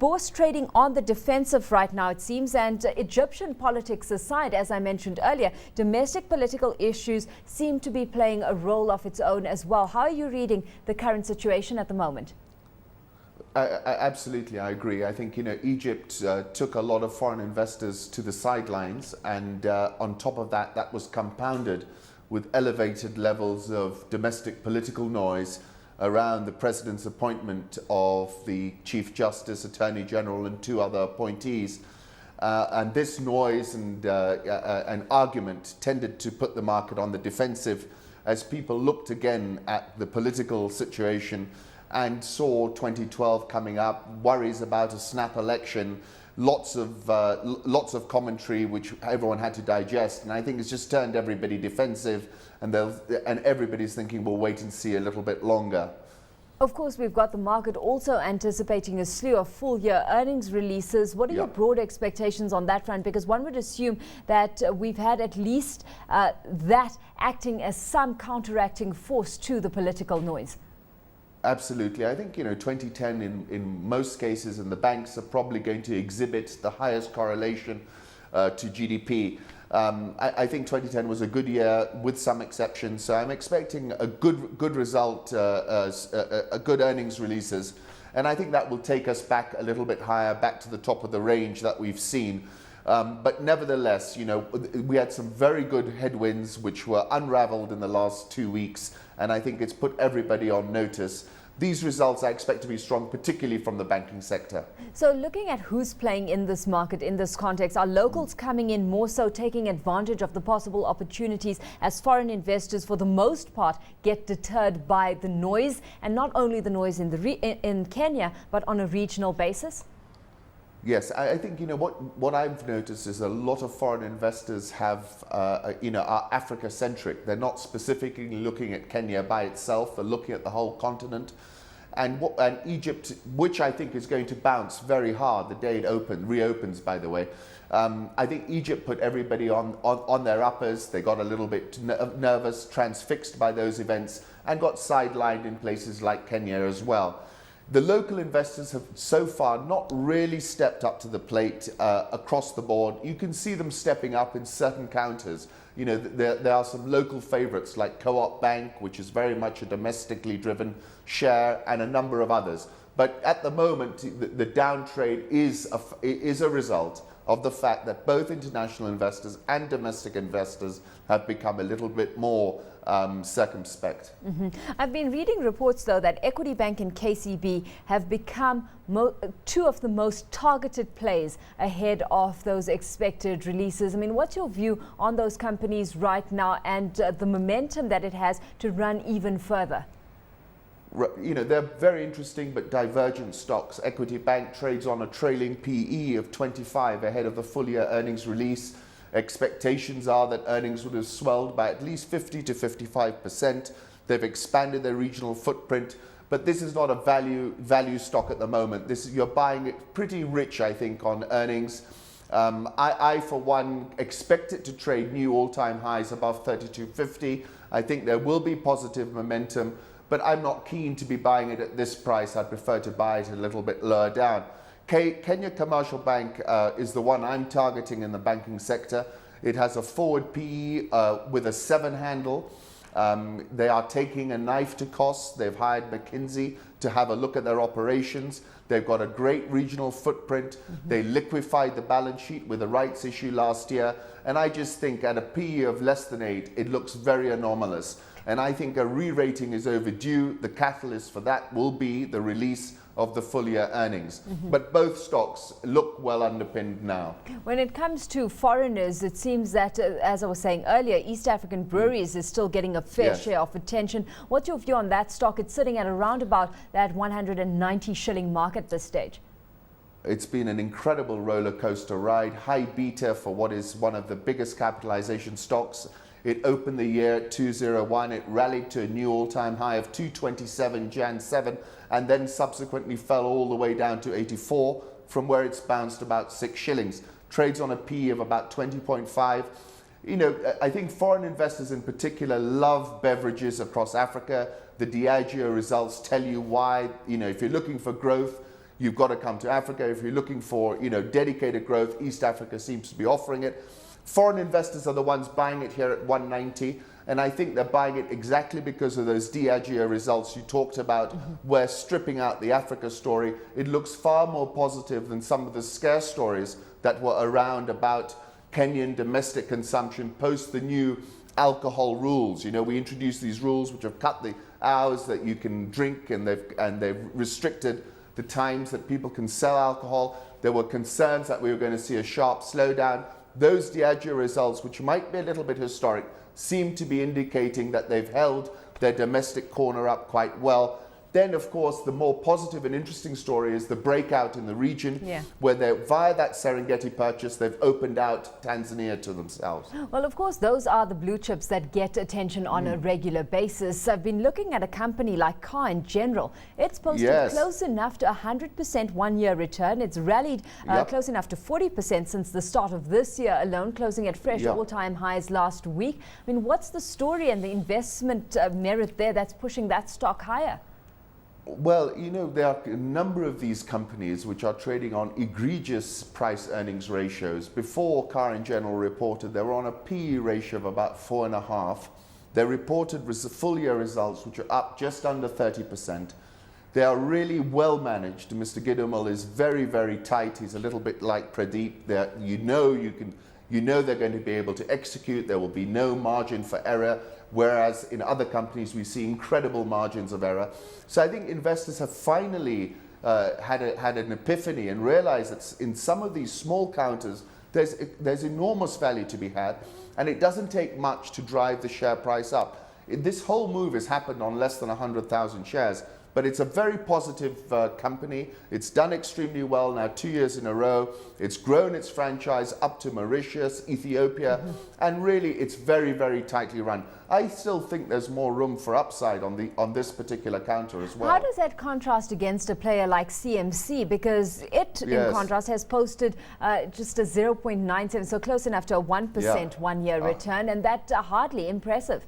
bourse trading on the defensive right now, it seems, and Egyptian politics aside, as I mentioned earlier, domestic political issues seem to be playing a role of its own as well. How are you reading the current situation at the moment? Absolutely, I agree. I think, Egypt took a lot of foreign investors to the sidelines, and on top of that, that was compounded with elevated levels of domestic political noise around the president's appointment of the Chief Justice, Attorney General, and 2 other appointees. And this noise and argument tended to put the market on the defensive as people looked again at the political situation and saw 2012 coming up, worries about a snap election, lots of commentary which everyone had to digest, and I think it's just turned everybody defensive, and everybody's thinking we'll wait and see a little bit longer. Of course, we've got the market also anticipating a slew of full-year earnings releases. What are your broad expectations on that front? Because one would assume that we've had at least that acting as some counteracting force to the political noise. Absolutely. I think, 2010 in most cases, and the banks are probably going to exhibit the highest correlation to GDP. I think 2010 was a good year with some exceptions, so I'm expecting a good result, a good earnings releases, and I think that will take us back a little bit higher, back to the top of the range that we've seen. But nevertheless, we had some very good headwinds which were unraveled in the last 2 weeks, and I think it's put everybody on notice. These results I expect to be strong, particularly from the banking sector. So looking at who's playing in this market, in this context, are locals coming in more so taking advantage of the possible opportunities as foreign investors, for the most part, get deterred by the noise, and not only the noise in Kenya, but on a regional basis? Yes, I think, what I've noticed is a lot of foreign investors are Africa-centric. They're not specifically looking at Kenya by itself, they're looking at the whole continent. And Egypt, which I think is going to bounce very hard the day it reopens, by the way. I think Egypt put everybody on their uppers. They got a little bit nervous, transfixed by those events, and got sidelined in places like Kenya as well. The local investors have so far not really stepped up to the plate across the board. You can see them stepping up in certain counters. There are some local favorites like Co-op Bank, which is very much a domestically driven share, and a number of others. But at the moment, the downtrade is a result of the fact that both international investors and domestic investors have become a little bit more circumspect. I've been reading reports, though, that Equity Bank and KCB have become 2 of the most targeted plays ahead of those expected releases. I mean, what's your view on those companies right now and the momentum that it has to run even further? They're very interesting but divergent stocks. Equity Bank trades on a trailing PE of 25 ahead of the full year earnings release. Expectations are that earnings would have swelled by at least 50 to 55%. They've expanded their regional footprint, but this is not a value stock at the moment. You're buying it pretty rich, I think, on earnings. I, for one, expect it to trade new all-time highs above 32.50. I think there will be positive momentum, but I'm not keen to be buying it at this price. I'd prefer to buy it a little bit lower down. Kenya Commercial Bank is the one I'm targeting in the banking sector. It has a forward PE with a 7 handle. They are taking a knife to cost. They've hired McKinsey to have a look at their operations. They've got a great regional footprint. They liquefied the balance sheet with a rights issue last year. And I just think at a PE of less than 8, it looks very anomalous. And I think a re-rating is overdue. The catalyst for that will be the release of the full year earnings. But both stocks look well underpinned now. When it comes to foreigners, it seems that, as I was saying earlier, East African Breweries is still getting a fair share of attention. What's your view on that stock? It's sitting at around about that 190 shilling mark at this stage. It's been an incredible roller coaster ride. High beta for what is one of the biggest capitalization stocks. It opened the year at 201. It rallied to a new all-time high of 227 Jan 7, and then subsequently fell all the way down to 84, from where it's bounced about 6 shillings. Trades on a PE of about 20.5. I think foreign investors in particular love beverages across Africa. The Diageo results tell you why. If you're looking for growth, you've got to come to Africa. If you're looking for, dedicated growth, East Africa seems to be offering it. Foreign investors are the ones buying it here at 190. And I think they're buying it exactly because of those Diageo results you talked about, where stripping out the Africa story, it looks far more positive than some of the scare stories that were around about Kenyan domestic consumption post the new alcohol rules. We introduced these rules which have cut the hours that you can drink, and they've restricted the times that people can sell alcohol. There were concerns that we were going to see a sharp slowdown. Those Diageo results, which might be a little bit historic, seem to be indicating that they've held their domestic corner up quite well. Then, of course, the more positive and interesting story is the breakout in the region, where via that Serengeti purchase, they've opened out Tanzania to themselves. Well, of course, those are the blue chips that get attention on a regular basis. I've been looking at a company like Car in general. It's posted close enough to 100% one-year return. It's rallied close enough to 40% since the start of this year alone, closing at fresh all-time highs last week. I mean, what's the story and the investment merit there that's pushing that stock higher? Well, there are a number of these companies which are trading on egregious price-earnings ratios. Before Car in General reported, they were on a PE ratio of about 4.5. They reported full-year results which are up just under 30%. They are really well managed. Mr. Gidumal is very, very tight. He's a little bit like Pradeep. They're going to be able to execute. There will be no margin for error. Whereas in other companies, we see incredible margins of error. So I think investors have finally had an epiphany and realized that in some of these small counters, there's enormous value to be had, and it doesn't take much to drive the share price up. This whole move has happened on less than 100,000 shares, but it's a very positive company. It's done extremely well now 2 years in a row. It's grown its franchise up to Mauritius, Ethiopia, and really it's very, very tightly run. I still think there's more room for upside on this particular counter as well. How does that contrast against a player like CMC? Because it, in contrast, has posted just a 0.97, so close enough to a 1% one-year return, and that hardly impressive.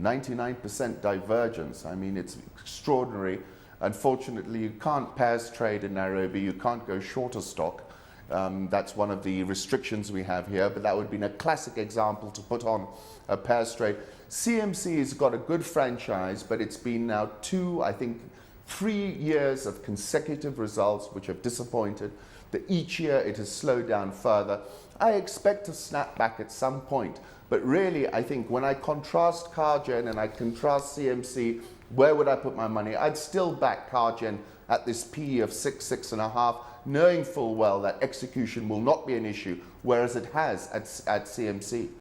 99% divergence. I mean, it's extraordinary. Unfortunately, you can't pairs trade in Nairobi. You can't go shorter stock. That's one of the restrictions we have here, but that would be a classic example to put on a pairs trade. CMC has got a good franchise, but it's been now 3 years of consecutive results which have disappointed. Each year it has slowed down further. I expect to snap back at some point, but really I think when I contrast Cargen and I contrast CMC, where would I put my money? I'd still back Cargen at this PE of 6.5, knowing full well that execution will not be an issue, whereas it has at CMC.